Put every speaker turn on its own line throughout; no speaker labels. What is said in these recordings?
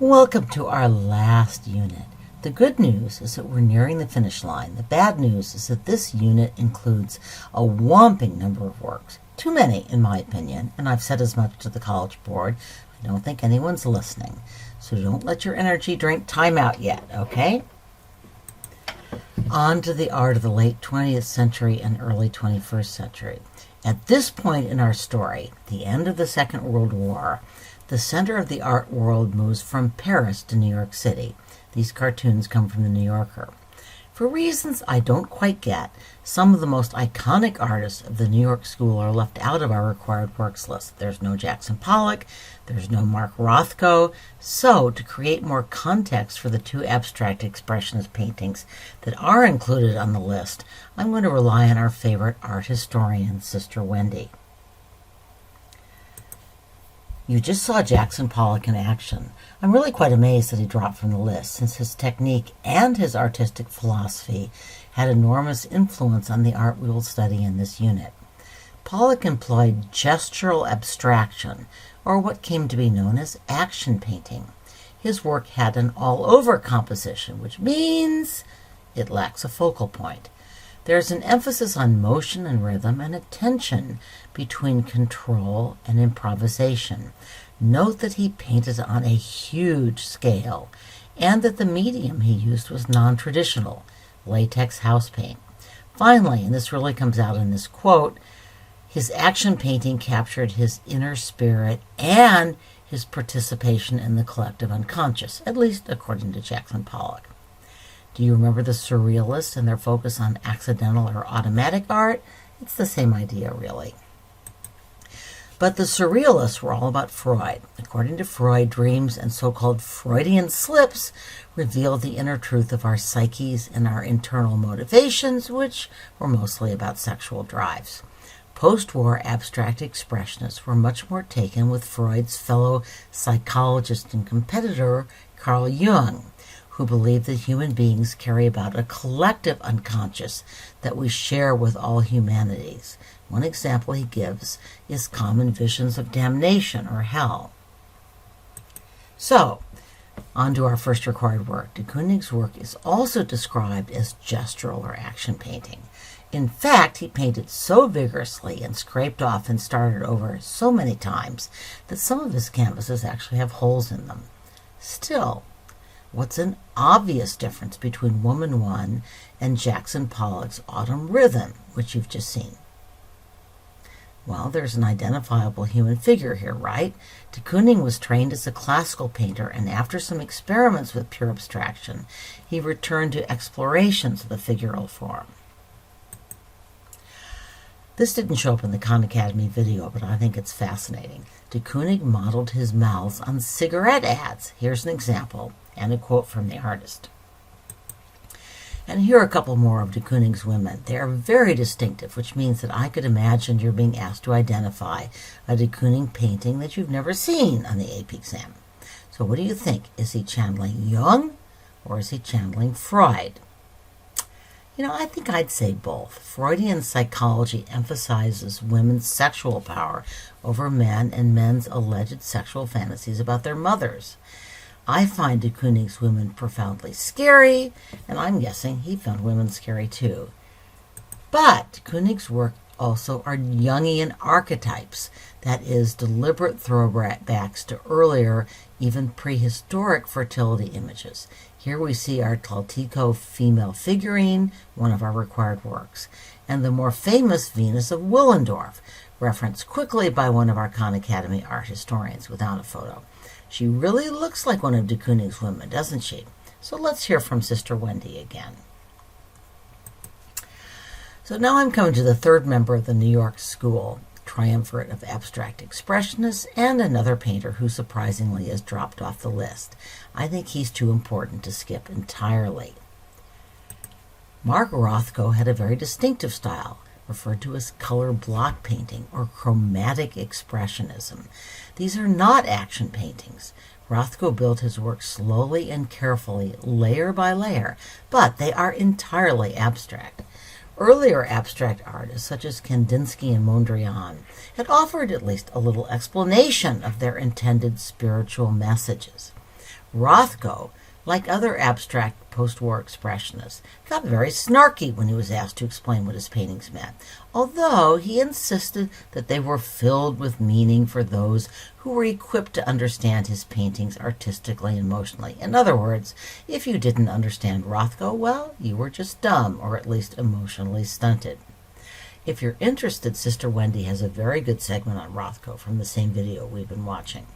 Welcome to our last unit. The good news is that we're nearing the finish line. The bad news is that this unit includes a whopping number of works. Too many, in my opinion, and I've said as much to the College Board. I don't think anyone's listening. So don't let your energy drink time out yet, okay? On to the art of the late 20th century and early 21st century. At this point in our story, the end of the Second World War, the center of the art world moves from Paris to New York City. These cartoons come from the New Yorker. For reasons I don't quite get, some of the most iconic artists of the New York school are left out of our required works list. There's no Jackson Pollock, there's no Mark Rothko. So, to create more context for the two abstract expressionist paintings that are included on the list, I'm going to rely on our favorite art historian, Sister Wendy. You just saw Jackson Pollock in action. I'm really quite amazed that he dropped from the list, since his technique and his artistic philosophy had enormous influence on the art we will study in this unit. Pollock employed gestural abstraction, or what came to be known as action painting. His work had an all-over composition, which means it lacks a focal point. There's an emphasis on motion and rhythm and a tension between control and improvisation. Note that he painted on a huge scale and that the medium he used was non-traditional, latex house paint. Finally, and this really comes out in this quote, his action painting captured his inner spirit and his participation in the collective unconscious, at least according to Jackson Pollock. Do you remember the Surrealists and their focus on accidental or automatic art? It's the same idea, really. But the Surrealists were all about Freud. According to Freud, dreams and so-called Freudian slips reveal the inner truth of our psyches and our internal motivations, which were mostly about sexual drives. Post-war abstract expressionists were much more taken with Freud's fellow psychologist and competitor, Carl Jung, who believed that human beings carry about a collective unconscious that we share with all humanities. One example he gives is common visions of damnation or hell. So, on to our first required work. De Kooning's work is also described as gestural or action painting. In fact, he painted so vigorously and scraped off and started over so many times that some of his canvases actually have holes in them. Still, what's an obvious difference between Woman 1 and Jackson Pollock's Autumn Rhythm, which you've just seen? Well, there's an identifiable human figure here, right? De Kooning was trained as a classical painter, and after some experiments with pure abstraction, he returned to explorations of the figural form. This didn't show up in the Khan Academy video, but I think it's fascinating. De Kooning modeled his mouths on cigarette ads. Here's an example and a quote from the artist. And here are a couple more of de Kooning's women. They are very distinctive, which means that I could imagine you're being asked to identify a de Kooning painting that you've never seen on the AP exam. So what do you think? Is he channeling Jung or is he channeling Freud? I think I'd say both. Freudian psychology emphasizes women's sexual power over men and men's alleged sexual fantasies about their mothers. I find de Kooning's women profoundly scary, and I'm guessing he found women scary too. But de Kooning's work also are Jungian archetypes, that is, deliberate throwbacks to earlier, even prehistoric fertility images. Here we see our Tlaltico female figurine, one of our required works, and the more famous Venus of Willendorf, referenced quickly by one of our Khan Academy art historians without a photo. She really looks like one of de Kooning's women, doesn't she? So let's hear from Sister Wendy again. So now I'm coming to the third member of the New York School, triumvirate of abstract expressionists, and another painter who surprisingly has dropped off the list. I think he's too important to skip entirely. Mark Rothko had a very distinctive style, referred to as color block painting or chromatic expressionism. These are not action paintings. Rothko built his work slowly and carefully, layer by layer, but they are entirely abstract. Earlier abstract artists, such as Kandinsky and Mondrian, had offered at least a little explanation of their intended spiritual messages. Rothko, like other abstract post-war expressionists, got very snarky when he was asked to explain what his paintings meant, although he insisted that they were filled with meaning for those who were equipped to understand his paintings artistically and emotionally. In other words, if you didn't understand Rothko, well, you were just dumb, or at least emotionally stunted. If you're interested, Sister Wendy has a very good segment on Rothko from the same video we've been watching.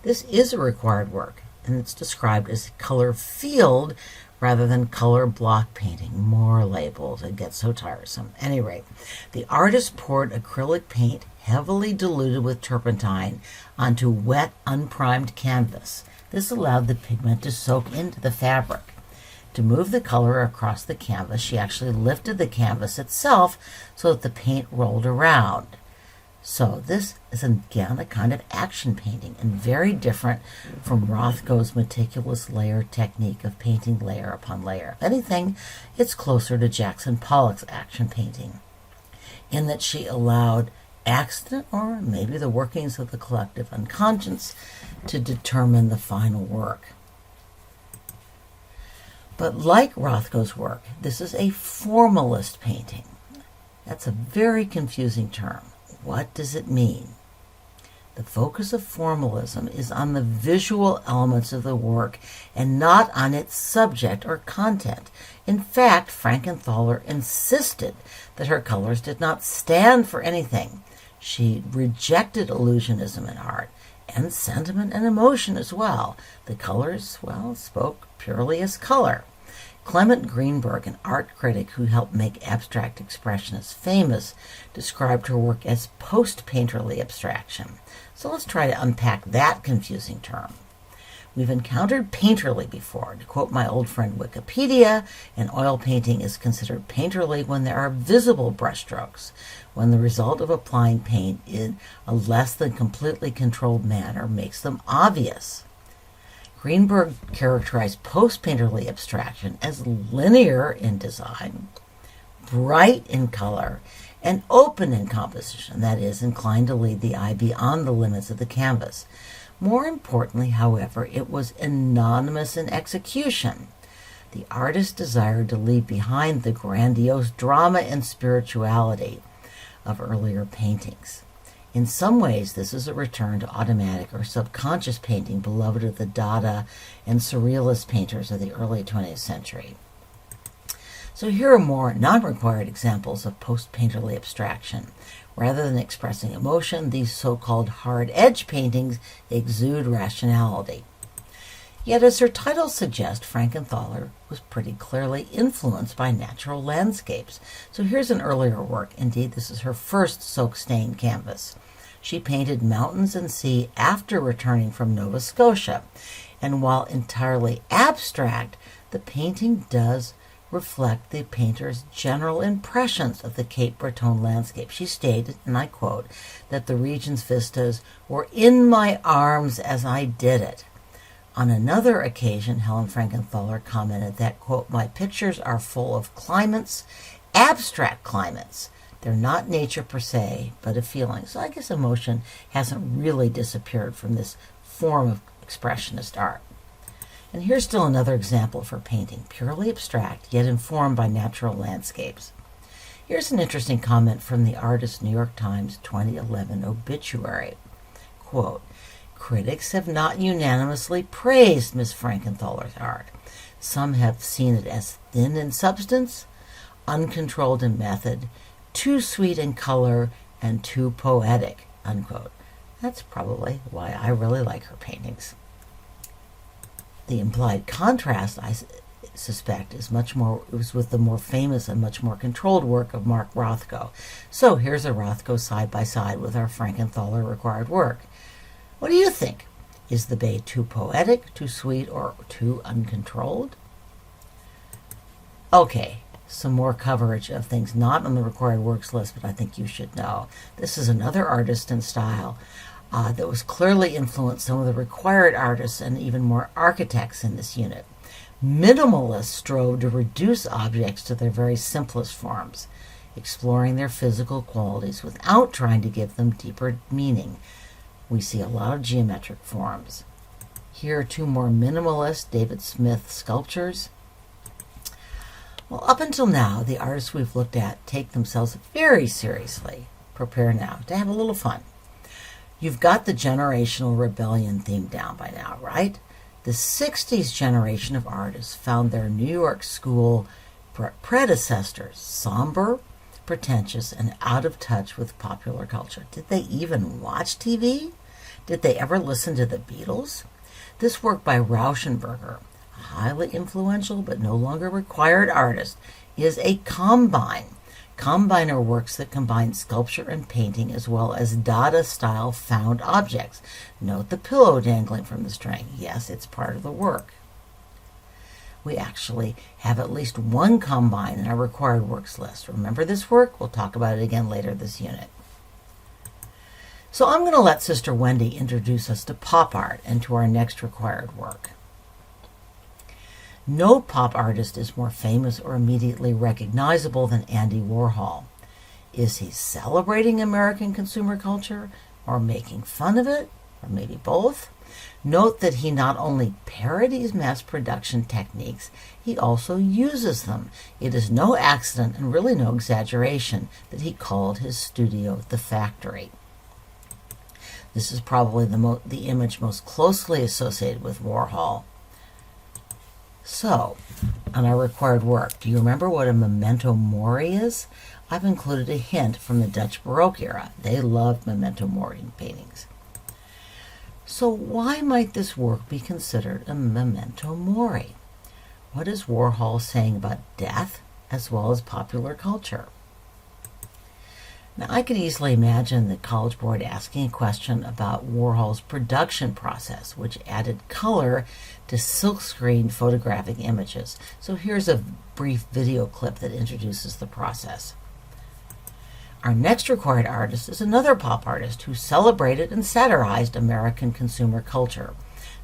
This is a required work, and it's described as color field rather than color block painting. More labels, it gets so tiresome. At any rate, the artist poured acrylic paint heavily diluted with turpentine onto wet, unprimed canvas. This allowed the pigment to soak into the fabric. To move the color across the canvas, she actually lifted the canvas itself so that the paint rolled around. So this is, again, a kind of action painting and very different from Rothko's meticulous layer technique of painting layer upon layer. If anything, it's closer to Jackson Pollock's action painting in that she allowed accident or maybe the workings of the collective unconscious to determine the final work. But like Rothko's work, this is a formalist painting. That's a very confusing term. What does it mean? The focus of formalism is on the visual elements of the work and not on its subject or content. In fact, Frankenthaler insisted that her colors did not stand for anything. She rejected illusionism in art, and sentiment and emotion as well. The colors, well, spoke purely as color. Clement Greenberg, an art critic who helped make abstract expressionists famous, described her work as post-painterly abstraction. So let's try to unpack that confusing term. We've encountered painterly before. To quote my old friend Wikipedia, an oil painting is considered painterly when there are visible brushstrokes, when the result of applying paint in a less than completely controlled manner makes them obvious. Greenberg characterized post-painterly abstraction as linear in design, bright in color, and open in composition, that is, inclined to lead the eye beyond the limits of the canvas. More importantly, however, it was anonymous in execution. The artist desired to leave behind the grandiose drama and spirituality of earlier paintings. In some ways, this is a return to automatic or subconscious painting beloved of the Dada and Surrealist painters of the early 20th century. So here are more non-required examples of post-painterly abstraction. Rather than expressing emotion, these so-called hard-edge paintings exude rationality. Yet, as her title suggests, Frankenthaler was pretty clearly influenced by natural landscapes. So here's an earlier work. Indeed, this is her first soak-stained canvas. She painted mountains and sea after returning from Nova Scotia. And while entirely abstract, the painting does reflect the painter's general impressions of the Cape Breton landscape. She stated, and I quote, that the region's vistas were in my arms as I did it. On another occasion, Helen Frankenthaler commented that, quote, my pictures are full of climates, abstract climates. They're not nature per se, but a feeling. So I guess emotion hasn't really disappeared from this form of expressionist art. And here's still another example of her painting, purely abstract, yet informed by natural landscapes. Here's an interesting comment from the artist's New York Times 2011 obituary. Quote, critics have not unanimously praised Miss Frankenthaler's art. Some have seen it as thin in substance, uncontrolled in method, too sweet in color, and too poetic, unquote. That's probably why I really like her paintings. The implied contrast, I suspect, is with the more famous and much more controlled work of Mark Rothko. So here's a Rothko side by side with our Frankenthaler required work. What do you think? Is the bay too poetic, too sweet, or too uncontrolled? Okay, some more coverage of things not on the required works list, but I think you should know. This is another artist and style that was clearly influenced some of the required artists and even more architects in this unit. Minimalists strove to reduce objects to their very simplest forms, exploring their physical qualities without trying to give them deeper meaning. We see a lot of geometric forms. Here are two more minimalist David Smith sculptures. Well, up until now, the artists we've looked at take themselves very seriously. Prepare now to have a little fun. You've got the generational rebellion theme down by now, right? The 60s generation of artists found their New York school predecessors somber, pretentious, and out of touch with popular culture. Did they even watch TV? Did they ever listen to the Beatles? This work by Rauschenberger, a highly influential but no longer required artist, is a combine. Combine are works that combine sculpture and painting as well as Dada-style found objects. Note the pillow dangling from the string. Yes, it's part of the work. We actually have at least one combine in our required works list. Remember this work? We'll talk about it again later this unit. So I'm going to let Sister Wendy introduce us to pop art and to our next required work. No pop artist is more famous or immediately recognizable than Andy Warhol. Is he celebrating American consumer culture or making fun of it, or maybe both? Note that he not only parodies mass production techniques, he also uses them. It is no accident and really no exaggeration that he called his studio the factory. This is probably the image most closely associated with Warhol. So, on our required work, do you remember what a memento mori is? I've included a hint from the Dutch Baroque era. They loved memento mori paintings. So why might this work be considered a memento mori? What is Warhol saying about death as well as popular culture? Now, I could easily imagine the College Board asking a question about Warhol's production process, which added color to silkscreen photographic images. So here's a brief video clip that introduces the process. Our next required artist is another pop artist who celebrated and satirized American consumer culture.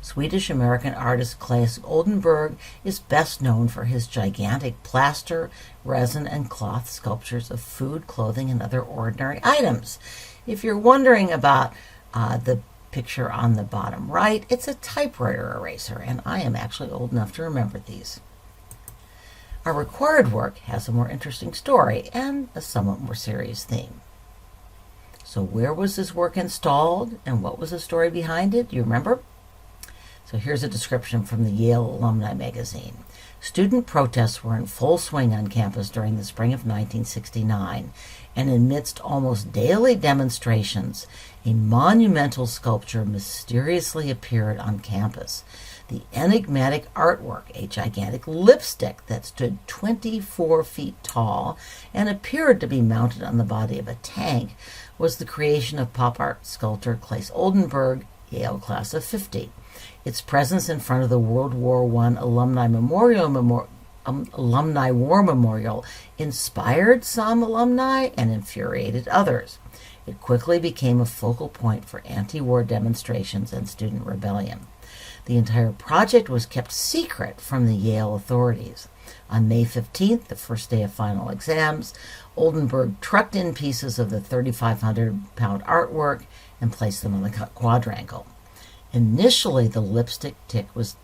Swedish-American artist Claes Oldenburg is best known for his gigantic plaster, resin, and cloth sculptures of food, clothing, and other ordinary items. If you're wondering about the picture on the bottom right, it's a typewriter eraser, and I am actually old enough to remember these. Our required work has a more interesting story and a somewhat more serious theme. So where was this work installed, and what was the story behind it? Do you remember? So here's a description from the Yale Alumni Magazine. Student protests were in full swing on campus during the spring of 1969, and amidst almost daily demonstrations, a monumental sculpture mysteriously appeared on campus. The enigmatic artwork, a gigantic lipstick that stood 24 feet tall and appeared to be mounted on the body of a tank, was the creation of pop art sculptor Claes Oldenburg, Yale class of '50. Its presence in front of the World War I Alumni War Memorial inspired some alumni and infuriated others. It quickly became a focal point for anti-war demonstrations and student rebellion. The entire project was kept secret from the Yale authorities. On May 15th, the first day of final exams, Oldenburg trucked in pieces of the 3,500-pound artwork and placed them on the quadrangle. Initially, the lipstick tip was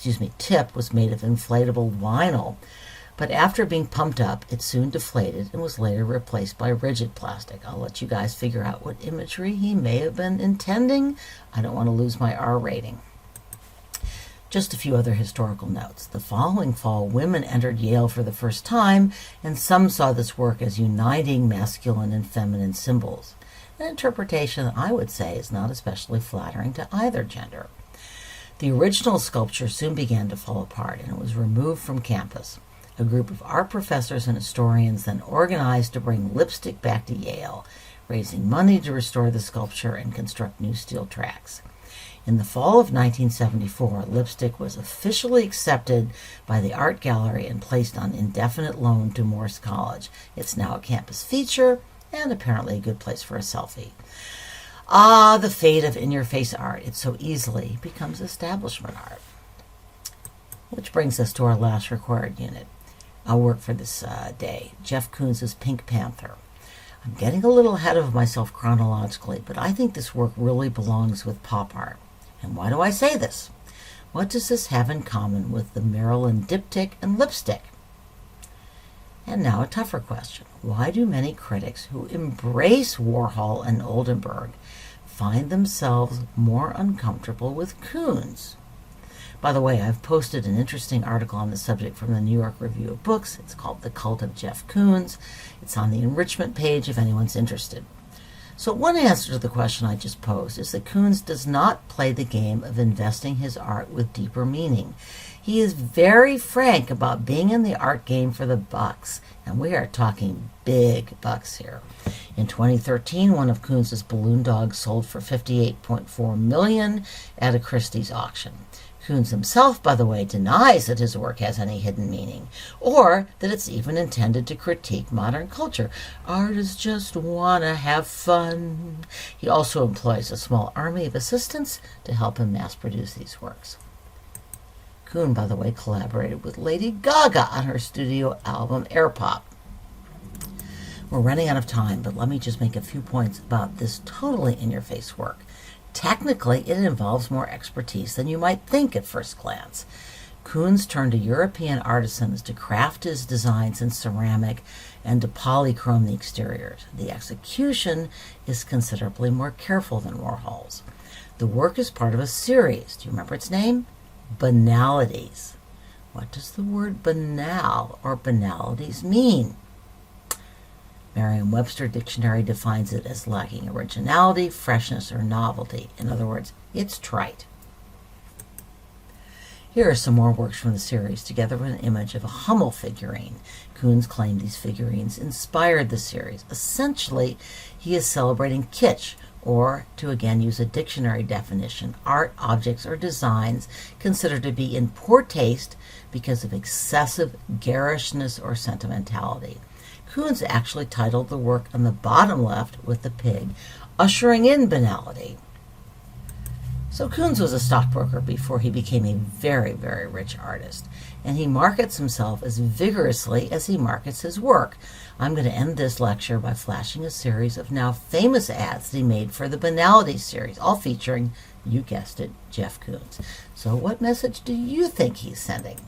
made of inflatable vinyl, but after being pumped up, it soon deflated and was later replaced by rigid plastic. I'll let you guys figure out what imagery he may have been intending. I don't want to lose my R rating. Just a few other historical notes. The following fall, women entered Yale for the first time, and some saw this work as uniting masculine and feminine symbols. An interpretation I would say is not especially flattering to either gender. The original sculpture soon began to fall apart, and it was removed from campus. A group of art professors and historians then organized to bring lipstick back to Yale, raising money to restore the sculpture and construct new steel tracks. In the fall of 1974, lipstick was officially accepted by the art gallery and placed on indefinite loan to Morse College. It's now a campus feature and apparently a good place for a selfie. Ah, the fate of in-your-face art. It so easily becomes establishment art. Which brings us to our last required unit. I'll work for this day. Jeff Koons' Pink Panther. I'm getting a little ahead of myself chronologically, but I think this work really belongs with pop art. And why do I say this? What does this have in common with the Maryland diptych and lipstick? And now a tougher question. Why do many critics who embrace Warhol and Oldenburg find themselves more uncomfortable with Koons? By the way, I've posted an interesting article on the subject from the New York Review of Books. It's called The Cult of Jeff Koons. It's on the enrichment page if anyone's interested. So one answer to the question I just posed is that Koons does not play the game of investing his art with deeper meaning. He is very frank about being in the art game for the bucks, and we are talking big bucks here. In 2013, one of Koons' balloon dogs sold for $58.4 million at a Christie's auction. Koons himself, by the way, denies that his work has any hidden meaning, or that it's even intended to critique modern culture. Artists just want to have fun. He also employs a small army of assistants to help him mass-produce these works. Koon, by the way, collaborated with Lady Gaga on her studio album Air Pop. We're running out of time, but let me just make a few points about this totally in-your-face work. Technically, it involves more expertise than you might think at first glance. Koons turned to European artisans to craft his designs in ceramic and to polychrome the exteriors. The execution is considerably more careful than Warhol's. The work is part of a series. Do you remember its name? Banalities. What does the word banal or banalities mean? Merriam-Webster Dictionary defines it as lacking originality, freshness, or novelty. In other words, it's trite. Here are some more works from the series, together with an image of a Hummel figurine. Koons claimed these figurines inspired the series. Essentially, he is celebrating kitsch, or, to again use a dictionary definition, art, objects, or designs considered to be in poor taste because of excessive garishness or sentimentality. Koons actually titled the work on the bottom left with the pig, ushering in banality. So Koons was a stockbroker before he became a very, very rich artist, and he markets himself as vigorously as he markets his work. I'm going to end this lecture by flashing a series of now famous ads that he made for the Banality series, all featuring, you guessed it, Jeff Koons. So what message do you think he's sending?